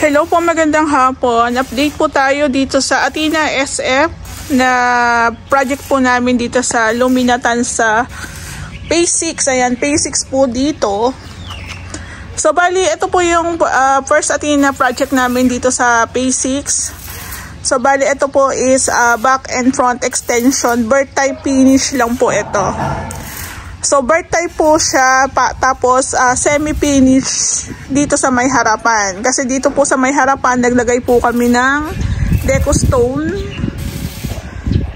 Hello po, magandang hapon. Update po tayo dito sa Athena SF na project po namin dito sa Luminatan sa Phase 6. Ayan, Phase 6 po dito. So bali, ito po yung first Athena project namin dito sa Phase 6. So bali, ito po is back and front extension. Bird type finish lang po ito. So bird type po siya, tapos semi-finish dito sa may harapan. Kasi dito po sa may harapan, naglagay po kami ng deco stone.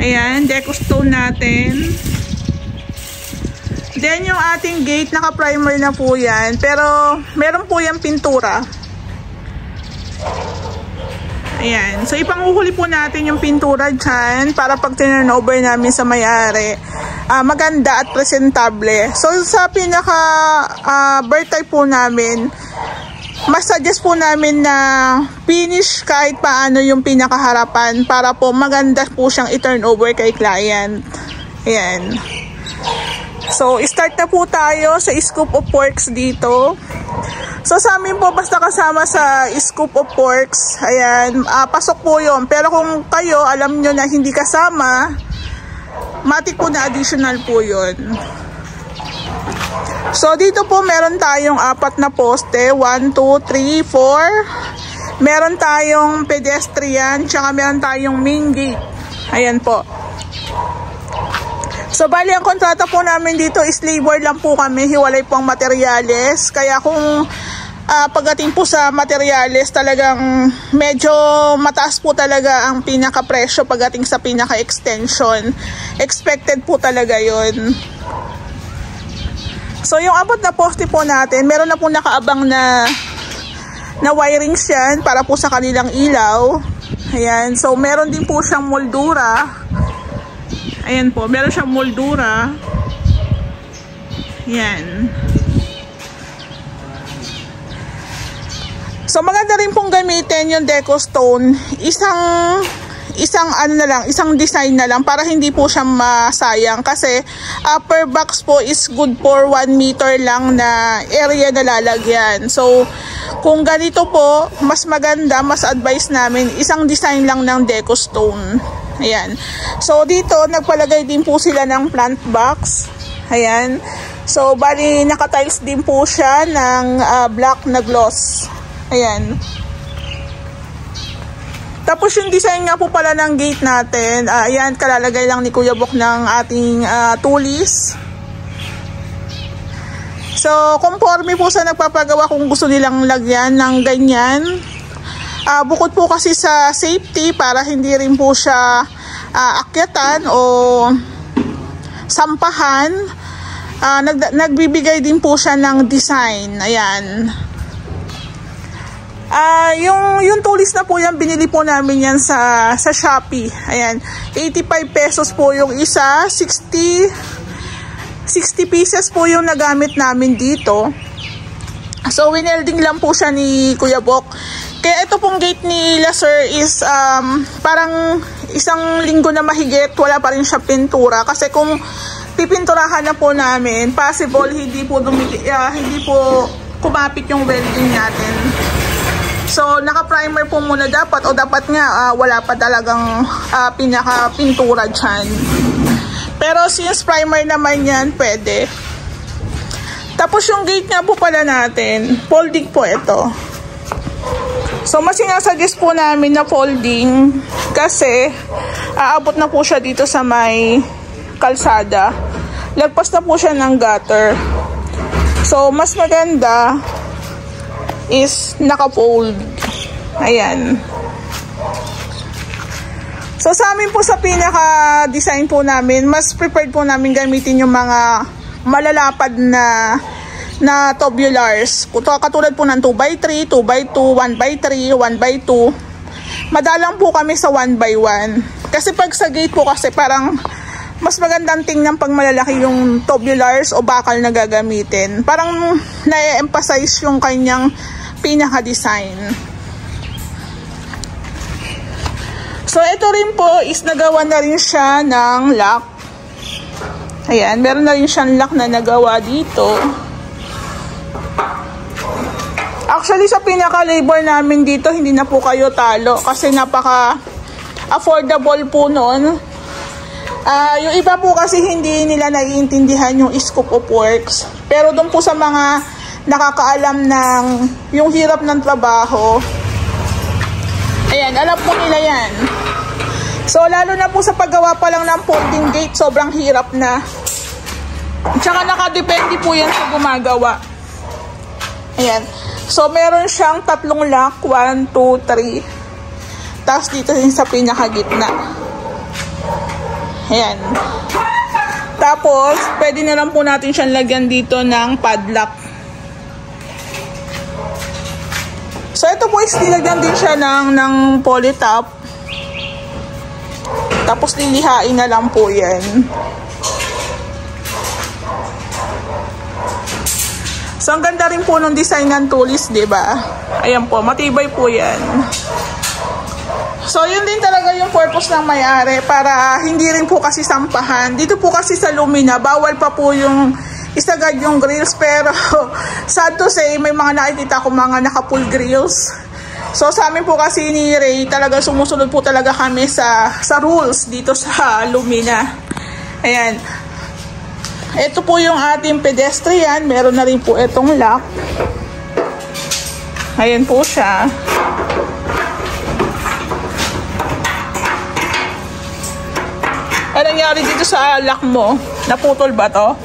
Ayan, deco stone natin. Then yung ating gate, naka-primer na po yan. Pero meron po yung pintura. Ayan, so ipanguhuli po natin yung pintura dyan para pag turnover namin sa may-ari, maganda at presentable. So sa pinaka bird type po namin, mas suggest po namin na finish kahit paano yung pinakaharapan para po maganda po siyang i-turnover kay client. Ayan. So start na po tayo sa scoop of works dito. So sa amin po, basta kasama sa scoop of works, ayan, pasok po yun. Pero kung kayo, alam nyo na hindi kasama, matik po na additional po yun. So dito po meron tayong 4 na poste, 1, 2, 3, 4. Meron tayong pedestrian, tsaka meron tayong main gate. Ayan po. So bali, ang kontrata po namin dito is labor lang po kami, hiwalay po ang materyales. Kaya kung pagdating po sa materyales, talagang medyo mataas po talaga ang pinaka-presyo pagdating sa pinaka-extension. Expected po talaga yun. So yung 4 na poste po natin, meron na po nakaabang na wirings yan para po sa kanilang ilaw. Ayan, so meron din po siyang moldura. Ayan po, meron siyang moldura. Ayan. So maganda rin pong gamitin yung deco stone. Isang ano na lang, isang design na lang para hindi po siya masayang. Kasi per box po is good for 1 meter lang na area na lalagyan. So kung ganito po, mas maganda, mas advice namin, isang design lang ng deco stone. Ayan. So dito nagpalagay din po sila ng plant box. Ayan. So bali naka-tiles din po siya ng black na gloss. Ayan. Tapos yung design nga po pala ng gate natin, ayan, kalalagay lang ni Kuya Bok ng ating tulis. So conforme po sa nagpapagawa kung gusto nilang lagyan ng ganyan. Bukod po kasi sa safety para hindi rin po siya akyatan o sampahan, nagbibigay din po siya ng design. Ayan. Yung tulis na po yan, binili po namin yan sa Shopee. Ayan. 85 pesos po yung isa, 60 pieces po yung nagamit namin dito. So winelding lang po siya ni Kuya Bok. Kaya ito pong gate ni Sir is parang isang linggo na mahigit, wala pa rin siya pintura. Kasi kung pipinturahan na po namin, possible hindi po kumapit yung welding natin. So naka-primer po muna dapat, o dapat nga wala pa talagang pinaka-pintura dyan. Pero since primer naman yan, pwede. Tapos yung gate nga po pala natin, folding po ito. So mas sinasuggest po namin na folding kasi aabot na po siya dito sa may kalsada. Lagpas na po siya ng gutter. So mas maganda is naka-fold. Ayan. So sa amin po sa pinaka-design po namin, mas prepared po namin gamitin yung mga malalapad na tubulars. Katulad po ng 2x3, 2x2, 1x3, 1x2. Madalang po kami sa 1x1. Kasi pag sa gate po kasi parang mas magandang tingnan pag malalaki yung tubulars o bakal na gagamitin. Parang na-emphasize yung kanyang pinaka-design. So ito rin po is nagawa na rin siya ng lock. Ayan, meron na rin siyang lock na nagawa dito. Actually, sa pinaka-labor namin dito, hindi na po kayo talo kasi napaka-affordable po nun. Yung iba po kasi hindi nila naiintindihan yung scope of works. Pero doon po sa mga nakakaalam ng yung hirap ng trabaho, ayan, alam po nila yan. So, lalo na po sa paggawa pa lang ng folding gate, sobrang hirap na. Tsaka nakadepende po yan sa gumagawa. Ayan. So, meron siyang 3 lock. 1, 2, 3. Tapos dito din sa pinakagitna. Ayan. Tapos, pwede na lang po natin siyang lagyan dito ng padlock. So, ito po is nilagyan din siya ng polytop. Tapos, lilihain na lang po yan. So, ang ganda rin po nung design ng tulis, diba? Ayan po, matibay po yan. So, yun din talaga yung purpose ng may-ari para hindi rin po kasi sampahan. Dito po kasi sa Lumina, bawal pa po yung isagad yung grills. Pero, sad to say, may mga nakikita ko mga naka-full grills. So, sa amin po kasi ni Ray, talaga sumusunod po talaga kami sa rules dito sa Lumina. Ayan. Ito po yung ating pedestrian. Meron na rin po itong lock. Ayan po siya. Ano nangyari dito sa lock mo? Naputol ba to?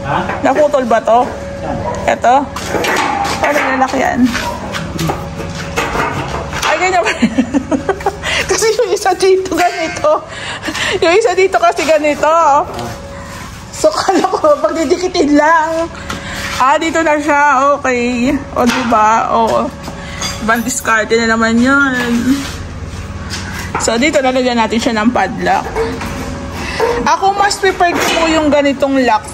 Ha? Naputol ba to? Ito? Ano yung lock yan? Ay, ganyan ba? Kasi yung isa dito ganito. Yung isa dito kasi ganito. So, kala ko, pagdidikitin lang. Dito na siya. Okay. O, diba? O, ibang discarte na naman yun. So, dito nalagyan natin siya ng padlock. Ako, mas prepared ko po yung ganitong lock.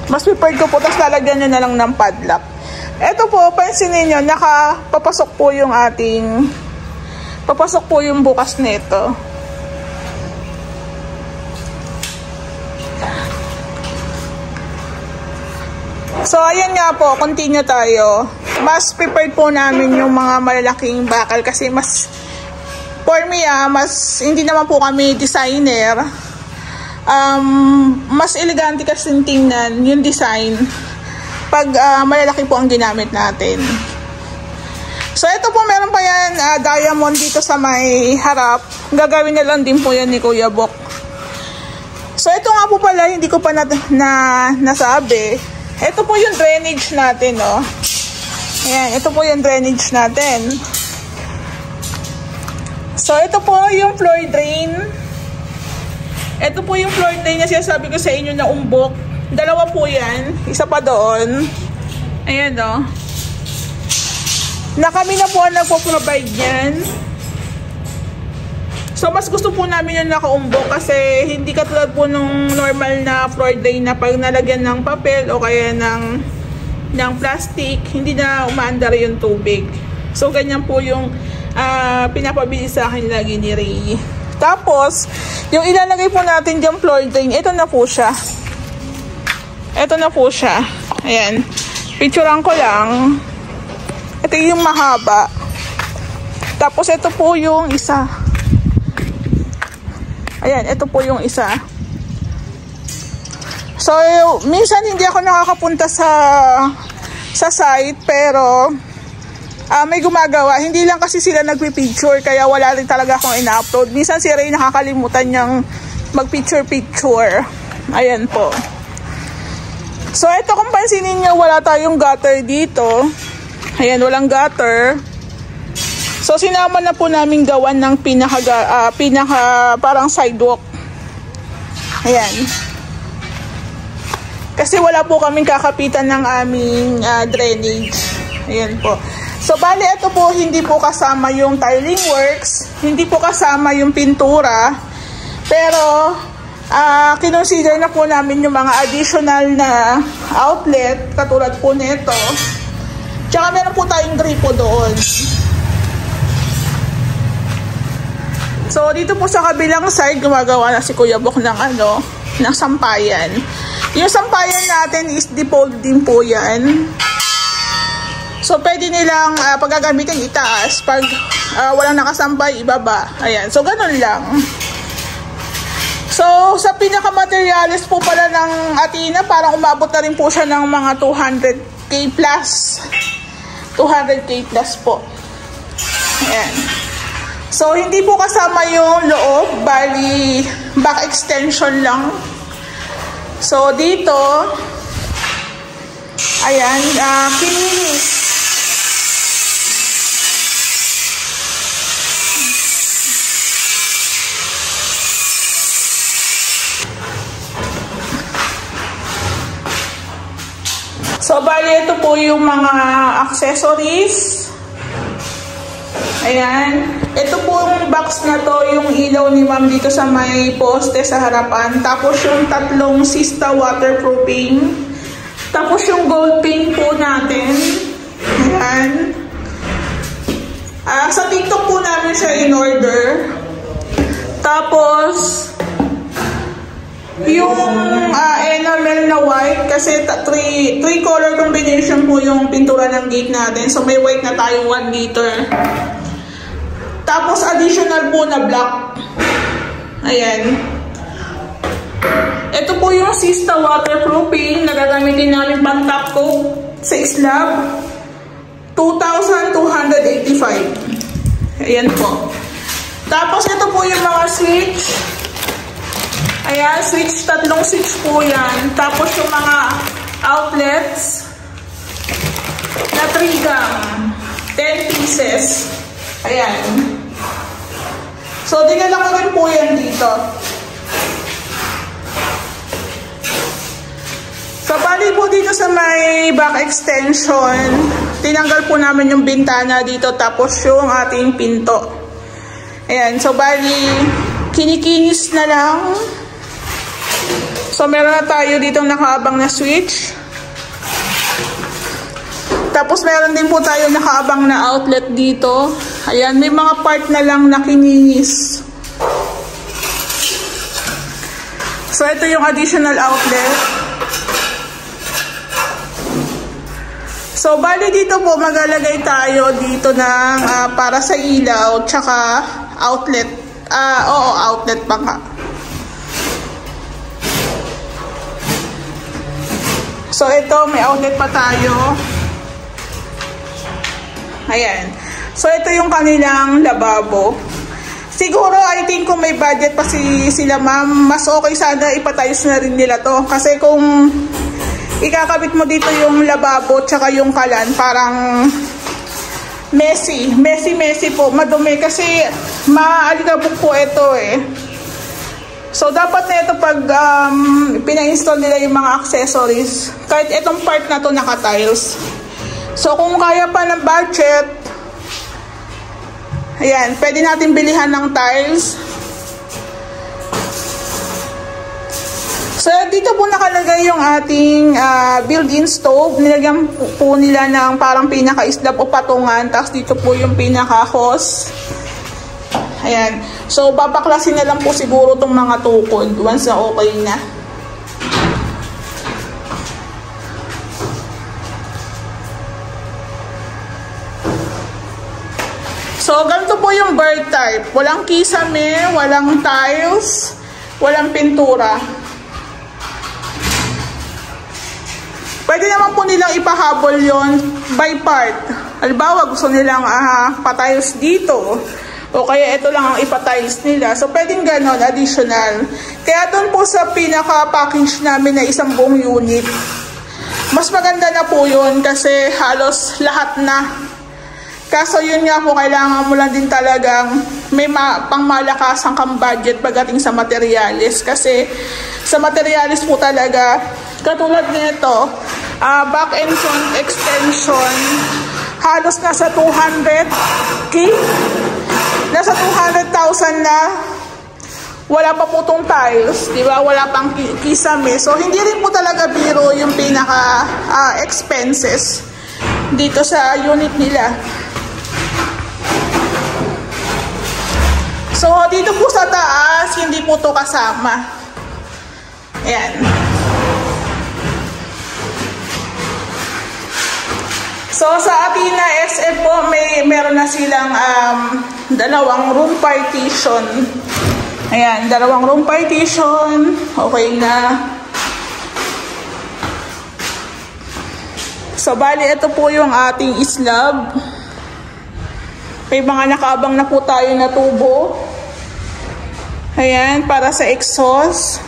Mas prepared ko po, tapos lalagyan nyo na lang ng padlock. Ito po, pansinin nyo, nakapapasok po yung ating, papasok po yung bukas nito. So, ayan nga po, continue tayo. Mas prepared po namin yung mga malalaking bakal kasi mas, for me, mas, hindi naman po kami designer. Mas elegante kasi tingnan yung design pag malalaki po ang ginamit natin. So, ito po, meron pa yan, diamond dito sa may harap. Gagawin na lang din po yan ni Kuya Bok. So, ito nga po pala, hindi ko pa nasabi. Ito po yung drainage natin, no? Ayan, ito po yung drainage natin. So, ito po yung floor drain. Ito po yung floor drain na sinasabi ko sa inyo na umbok. Dalawa po yan. Isa pa doon. Ayan, no? Na kami na po ang nagpo-provide yan. So, mas gusto po namin yung nakaumbok kasi hindi katulad po nung normal na floor drain na pag nalagyan ng papel o kaya ng plastic, hindi na umaandar yung tubig. So, ganyan po yung pinapabili sa akin lagi ni Ray. Tapos, yung ilalagay po natin yung floor drain, ito na po siya. Ito na po siya. Ayan. Picturean ko lang. Ito yung mahaba. Tapos, ito po yung isa. Ayan, ito po yung isa. So, minsan hindi ako nakakapunta sa site, pero may gumagawa. Hindi lang kasi sila nagpipicture, kaya wala rin talaga akong ina-upload. Minsan si Ray nakakalimutan niyang magpicture-picture. Ayan po. So, ito kung pansinin niyo, wala tayong gutter dito. Ayan, walang gutter. So, sinama na po namin gawan ng pinaka parang sidewalk. Ayan. Kasi wala po kaming kakapitan ng aming drainage. Ayan po. So, bali, ito po, hindi po kasama yung tiling works. Hindi po kasama yung pintura. Pero, kinonsider na po namin yung mga additional na outlet, katulad po nito. Tsaka meron po tayong gripo doon. So, dito po sa kabilang side, gumagawa na si Kuya Bok ng sampayan. Yung sampayan natin is default din po yan. So, pwede nilang paggagamitin itaas. Pag walang nakasambay, ibaba. Ayan. So, ganun lang. So, sa pinaka-materials po pala ng Athena, parang umabot na rin po siya ng mga 200k plus. 200k plus po. Ayan. So, hindi po kasama yung loob. Bali, back extension lang. So, dito, ayan, kininis. So, bali, ito po yung mga accessories. Ayan. Ito po yung box na to, yung ilaw ni ma'am dito sa may poste sa harapan. Tapos yung tatlong Sista waterproofing. Tapos yung gold pin po natin. Ayan. Sa TikTok po namin siya in order. Tapos, yung enamel na white, kasi three color combination po yung pintura ng gate natin. So, may white na tayo 1 liter. Tapos, additional po na black. Ayan. Ito po yung Sista waterproofing na gagamitin namin pang top coat sa slab. 2,285. Ayan po. Tapos, ito po yung mga switch. Ayan, switch, tatlong switch po yan. Tapos yung mga outlets na 3 gam, 10 pieces. Ayan. So, dinala ko rin po yan dito. So, bali po dito sa may back extension, tinanggal po namin yung bintana dito, tapos yung ating pinto. Ayan, so bali, kinikinis na lang. So, meron na tayo ditong nakaabang na switch. Tapos, meron din po tayo nakaabang na outlet dito. Ayan, may mga part na lang na kininis. So, ito yung additional outlet. So, bali dito po, maglalagay tayo dito ng para sa ilaw, tsaka outlet. Outlet pa nga. So, ito, may outlet pa tayo. Ayan. So, ito yung kanilang lababo. Siguro, I think kung may budget pa sila ma'am, mas okay sana ipatayos na rin nila to. Kasi kung ikakabit mo dito yung lababo tsaka yung kalan, parang messy. Messy po. Madumi kasi maalikabok po ito eh. So, dapat na ito pag pina-install nila yung mga accessories, kahit itong part na to naka-tiles. So, kung kaya pa ng budget, ayan, pwede natin bilihan ng tiles. So, dito po nakalagay yung ating built-in stove. Nilagyan po nila ng parang pinaka-islab o patungan. Tapos dito po yung pinaka-hose. Ayan. So, babaklasin na lang po siguro itong mga tukod once na okay na. So, ganito po yung bird type. Walang kisame, walang tiles, walang pintura. Pwede naman po nilang ipahabol yon by part. Halimbawa, gusto nilang pa-tiles dito. O kaya ito lang ang ipa-tiles nila. So, pwedeng ganon, additional. Kaya doon po sa pinaka-package namin na isang buong unit, mas maganda na po yun kasi halos lahat na. Kaso yun nga po, kailangan mo lang din talagang may pangmalakasang kang budget pagdating sa materialis. Kasi sa materialis po talaga, katulad nito, back and front extension, halos nasa 200k. Nasa 200,000 na, wala pa po itong tiles, di ba? Wala pang kisame. So, hindi rin po talaga biro yung pinaka-expenses dito sa unit nila. So, dito po sa taas, hindi po ito kasama. Ayan. So sa Athena SF po, meron na silang dalawang room partition. Ayan, dalawang room partition. Okay na. So bali, ito po yung ating slab. May mga nakaabang na po tayo na tubo. Ayan, para sa exhaust.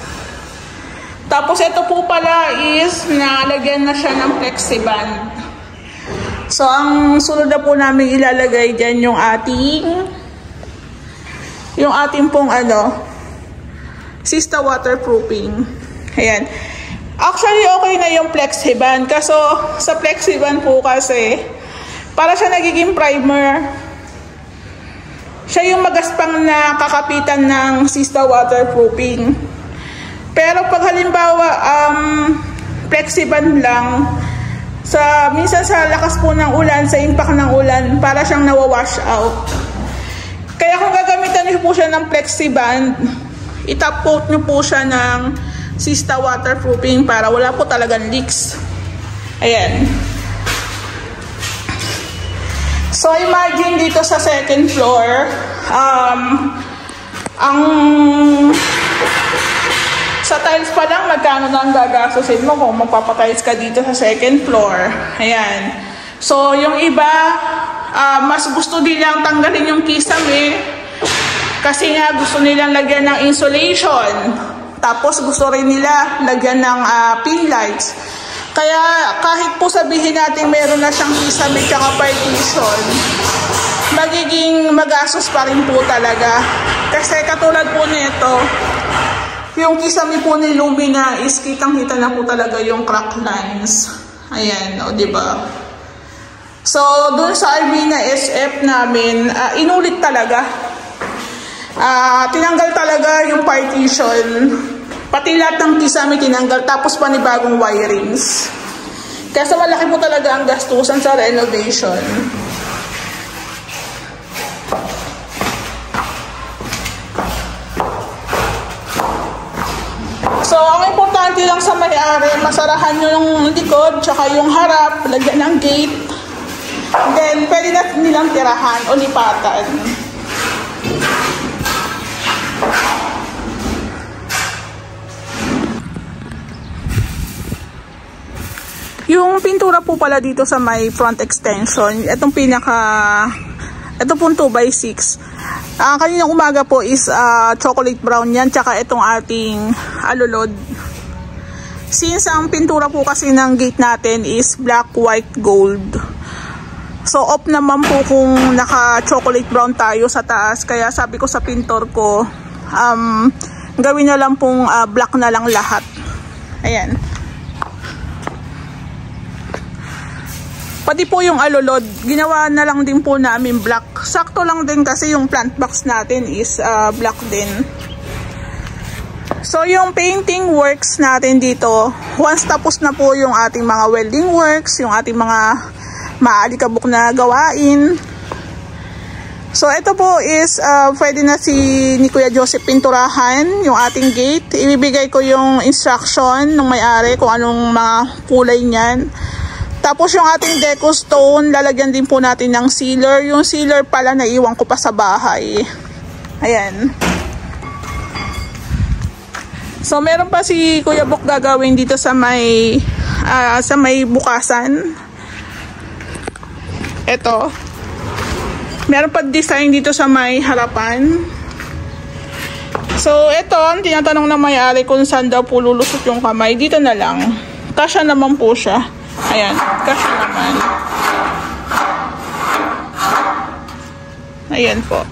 Tapos ito po pala is nalagyan na siya ng flexiband. So ang sunod na po namin ilalagay dyan yung ating pong Sista waterproofing. Ayan. Actually okay na yung flexiband. Kaso sa flexiband po kasi para siya nagiging primer. Siya yung magaspang na kakapitan ng Sista waterproofing. Pero pag halimbawa flexiband lang, minsan sa lakas po ng ulan, sa impact ng ulan, para siyang nawawash out. Kaya kung gagamitan niyo po siya ng flexiband, itap coat niyo po siya ng Sista waterproofing para wala po talagang leaks. Ayan. So imagine dito sa second floor, sa tiles pa lang, magkano na ang gagastusin mo kung magpapatiles ka dito sa second floor. Ayan. So, yung iba, mas gusto nilang tanggalin yung kisame kasi nga gusto nilang lagyan ng insulation. Tapos, gusto rin nila lagyan ng pin lights. Kaya, kahit po sabihin natin meron na siyang kisame tsaka partition, magiging magastos pa rin po talaga. Kasi katulad po nito, yung kisame po ni Lumina is kitang-kita na po talaga yung crack lines. Ayan, o diba? So, dun sa Athena SF namin, inulit talaga. Tinanggal talaga yung partition. Pati lahat ng kisame tinanggal, tapos panibagong wirings. Kaya malaki po talaga ang gastusan sa renovation. So, ang importante lang sa may-ari, masarahan nyo yung likod, tsaka yung harap, lagyan ng gate. Then, pwede na nilang tirahan o lipatan. Yung pintura po pala dito sa may front extension, ito pong 2x6. Kaninang umaga po is chocolate brown yan, tsaka itong ating alulod. Since ang pintura po kasi ng gate natin is black, white, gold. So off naman po kung naka chocolate brown tayo sa taas. Kaya sabi ko sa pintor ko, gawin na lang pong black na lang lahat. Ayan. Pati po yung alulod, ginawa na lang din po namin black. Sakto lang din kasi yung plant box natin is black din. So yung painting works natin dito, once tapos na po yung ating mga welding works, yung ating mga maalikabok na gawain. So ito po is pwede na ni Kuya Joseph pinturahan yung ating gate. Ibibigay ko yung instruction ng may-ari kung anong mga kulay niyan. Tapos yung ating deco stone, lalagyan din po natin ng sealer. Yung sealer pala naiwan ko pa sa bahay. Ayan. So meron pa si Kuya Bok gagawin dito sa may bukasan. Ito. Meron pa design dito sa may harapan. So ito, ang tinatanong ng may-ari kung saan daw po lulusot yung kamay. Dito na lang. Kasya naman po siya. Ayan, kasya naman. Ayan po.